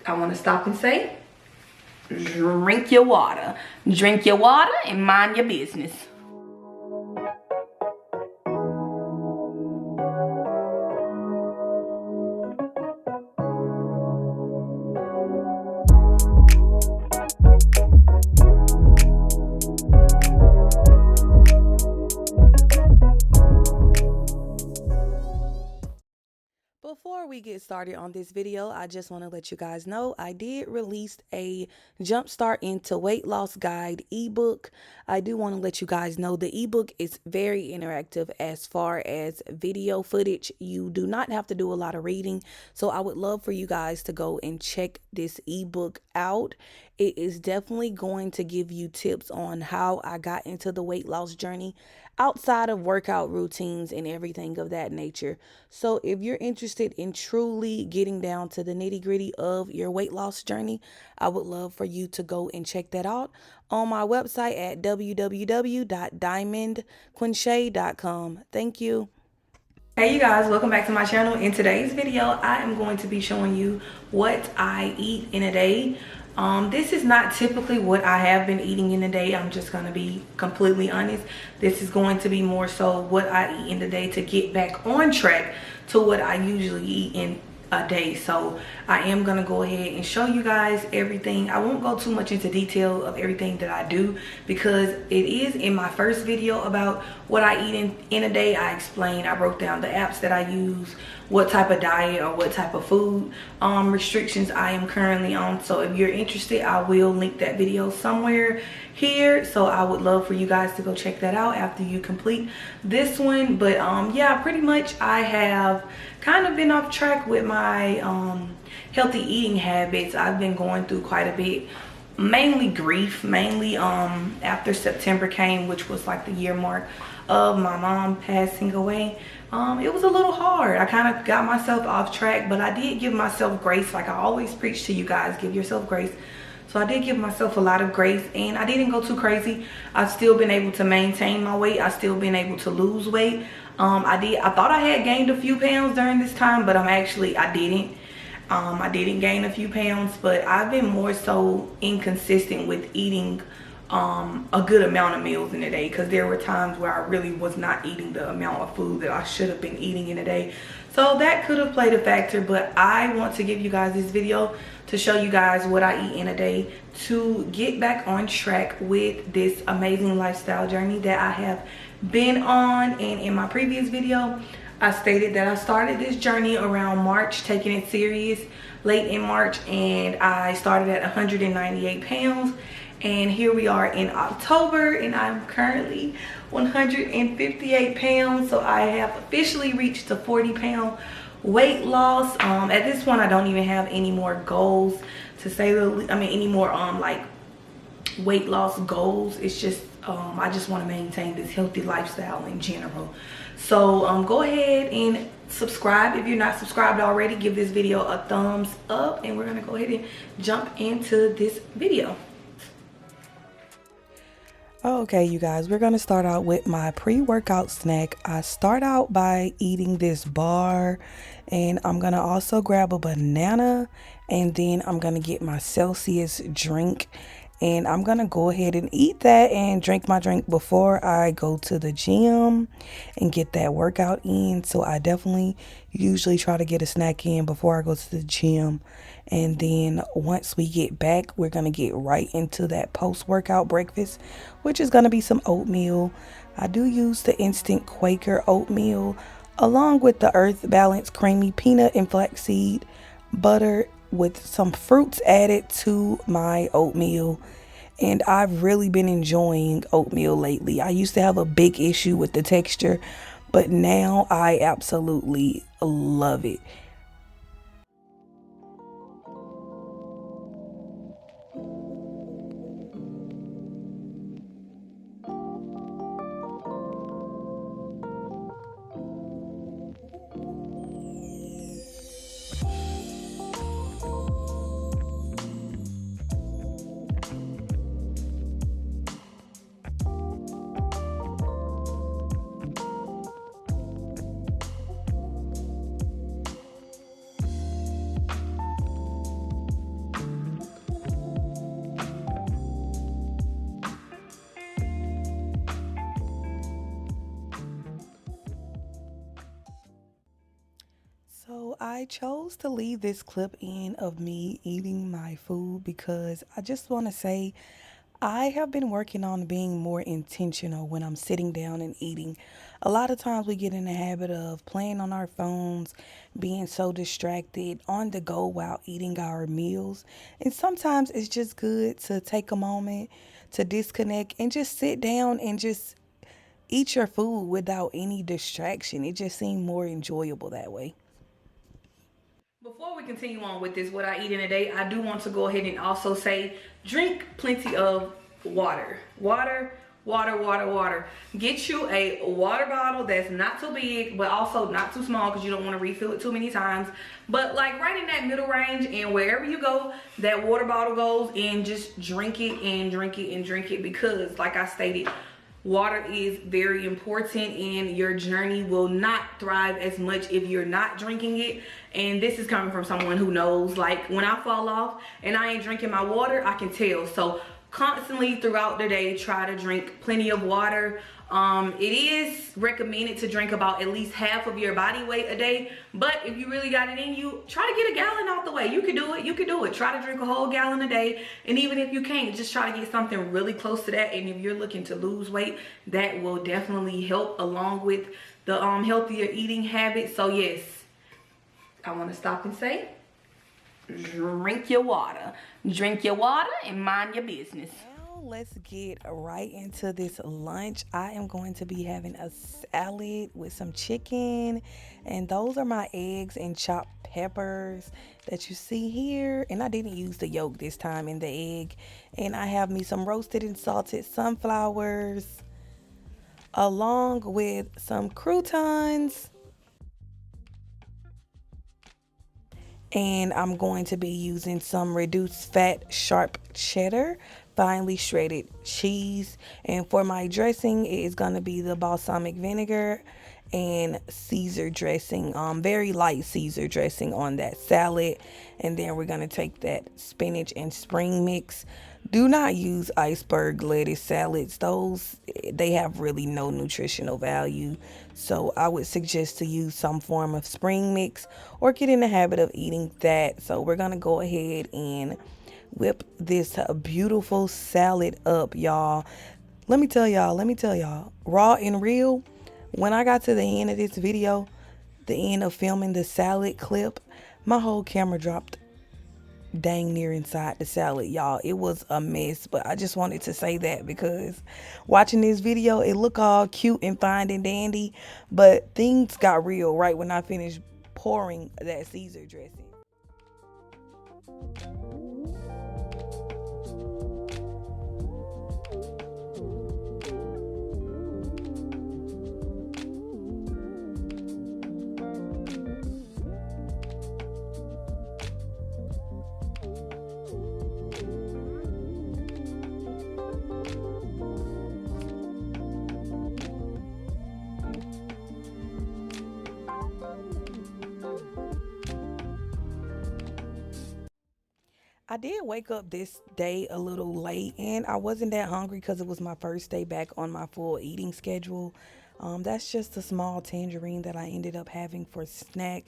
I want to stop and say, drink your water. Drink your water and mind your business. Before we get started on this video, I just want to let you guys know I did release a Jumpstart into Weight Loss Guide ebook. I do want to let you guys know the ebook is very interactive as far as video footage. You do not have to do a lot of reading, so I would love for you guys to go and check this ebook out. It is definitely going to give you tips on how I got into the weight loss journey outside of workout routines and everything of that nature. So if you're interested in truly getting down to the nitty-gritty of your weight loss journey, I would love for you to go and check that out on my website at www.diamondquinshay.com. Thank you. Hey you guys, welcome back to my channel. In today's video, I am going to be showing you what I eat in a day. This is not typically what I have been eating in a day. I'm just going to be completely honest. This is going to be more so what I eat in the day to get back on track to what I usually eat in a day. So I am going to go ahead and show you guys everything. I won't go too much into detail of everything that I do because it is in my first video about what I eat in a day. I broke down the apps that I use, what type of diet or what type of food restrictions I am currently on. So if you're interested, I will link that video somewhere here. So I would love for you guys to go check that out after you complete this one. But yeah, pretty much I have kind of been off track with my healthy eating habits. I've been going through quite a bit, mainly grief, after September came, which was like the year mark of my mom passing away. It was a little hard. I kind of got myself off track, but I did give myself grace. Like I always preach to you guys, give yourself grace. So I did give myself a lot of grace and I didn't go too crazy. I've still been able to maintain my weight. I've still been able to lose weight. I thought I had gained a few pounds during this time, but I didn't. I didn't gain a few pounds, but I've been more so inconsistent with eating a good amount of meals in a day, because there were times where I really was not eating the amount of food that I should have been eating in a day. So that could have played a factor, but I want to give you guys this video to show you guys what I eat in a day to get back on track with this amazing lifestyle journey that I have been on. And in my previous video, I stated that I started this journey around March, taking it serious late in March, and I started at 198 pounds. And here we are in October and I'm currently 158 pounds. So I have officially reached a 40-pound weight loss. At this point, I don't even have any more goals to say any more like weight loss goals. It's just I just want to maintain this healthy lifestyle in general. So go ahead and subscribe if you're not subscribed already. Give this video a thumbs up and we're gonna go ahead and jump into this video. Okay, you guys, we're going to start out with my pre-workout snack. I start out by eating this bar, and I'm going to also grab a banana, and then I'm going to get my Celsius drink, and I'm going to go ahead and eat that and drink my drink before I go to the gym and get that workout in. So I definitely usually try to get a snack in before I go to the gym. And then once we get back, we're going to get right into that post-workout breakfast, which is going to be some oatmeal. I do use the instant Quaker oatmeal along with the Earth Balance creamy peanut and flaxseed butter with some fruits added to my oatmeal. And I've really been enjoying oatmeal lately. I used to have a big issue with the texture, but now I absolutely love it. I chose to leave this clip in of me eating my food because I just want to say I have been working on being more intentional when I'm sitting down and eating. A lot of times we get in the habit of playing on our phones, being so distracted on the go while eating our meals. And sometimes it's just good to take a moment to disconnect and just sit down and just eat your food without any distraction. It just seemed more enjoyable that way. Before we continue on with this, what I eat in a day, I do want to go ahead and also say, drink plenty of water. Water, water, water, water. Get you a water bottle that's not too big, but also not too small because you don't want to refill it too many times. But like right in that middle range, and wherever you go, that water bottle goes, and just drink it and drink it and drink it, because like I stated, water is very important and your journey will not thrive as much if you're not drinking it. And this is coming from someone who knows, like when I fall off and I ain't drinking my water, I can tell. So constantly throughout the day, try to drink plenty of water. It is recommended to drink about at least half of your body weight a day, but if you really got it in you, try to get a gallon out the way. You can do it, you can do it. Try to drink a whole gallon a day, and even if you can't, just try to get something really close to that. And if you're looking to lose weight, that will definitely help along with the healthier eating habits. So yes, I want to stop and say, drink your water. Drink your water and mind your business. Let's get right into this lunch. I am going to be having a salad with some chicken, and those are my eggs and chopped peppers that you see here. And I didn't use the yolk this time in the egg. And I have me some roasted and salted sunflowers along with some croutons. And I'm going to be using some reduced fat sharp cheddar, finely shredded cheese. And for my dressing, it is going to be the balsamic vinegar and Caesar dressing, very light Caesar dressing on that salad. And then we're going to take that spinach and spring mix. Do not use iceberg lettuce salads. Those, they have really no nutritional value. So I would suggest to use some form of spring mix or get in the habit of eating that. So we're going to go ahead and whip this beautiful salad up, y'all. Let me tell y'all, raw and real, when I got to the end of this video, the end of filming the salad clip, my whole camera dropped dang near inside the salad, y'all. It was a mess, but I just wanted to say that because watching this video, it looked all cute and fine and dandy, but things got real right when I finished pouring that Caesar dressing. I did wake up this day a little late, and I wasn't that hungry because it was my first day back on my full eating schedule. That's just a small tangerine that I ended up having for snack,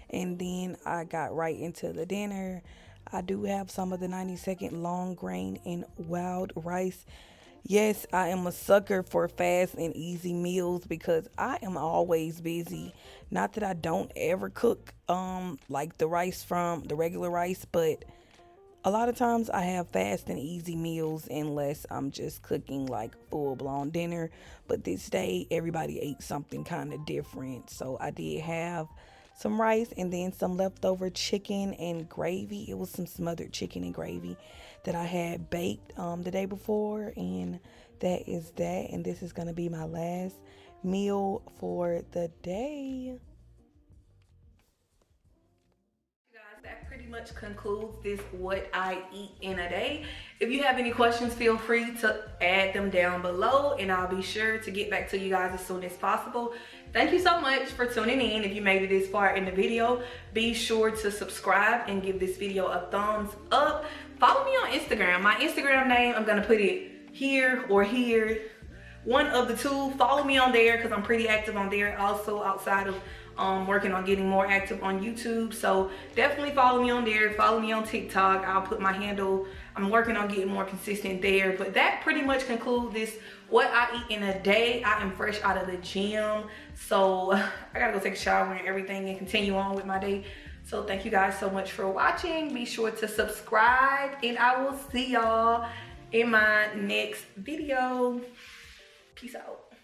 and then I got right into the dinner. I do have some of the 90-second long grain and wild rice. Yes, I am a sucker for fast and easy meals because I am always busy. Not that I don't ever cook like the rice from the regular rice, but a lot of times I have fast and easy meals unless I'm just cooking like full-blown dinner. But this day, everybody ate something kind of different. So I did have some rice and then some leftover chicken and gravy. It was some smothered chicken and gravy that I had baked the day before. And that is that. And this is going to be my last meal for the day. That pretty much concludes this what I eat in a day. If you have any questions, feel free to add them down below and I'll be sure to get back to you guys as soon as possible. Thank you so much for tuning in. If you made it this far in the video, be sure to subscribe and give this video a thumbs up. Follow me on Instagram. My Instagram name, I'm gonna put it here or here, one of the two. Follow me on there because I'm pretty active on there also outside of working on getting more active on YouTube. So definitely follow me on there. Follow me on TikTok. I'll put my handle. I'm working on getting more consistent there. But that pretty much concludes this what I eat in a day. I am fresh out of the gym, so I gotta go take a shower and everything and continue on with my day. So thank you guys so much for watching. Be sure to subscribe, and I will see y'all in my next video. Peace out.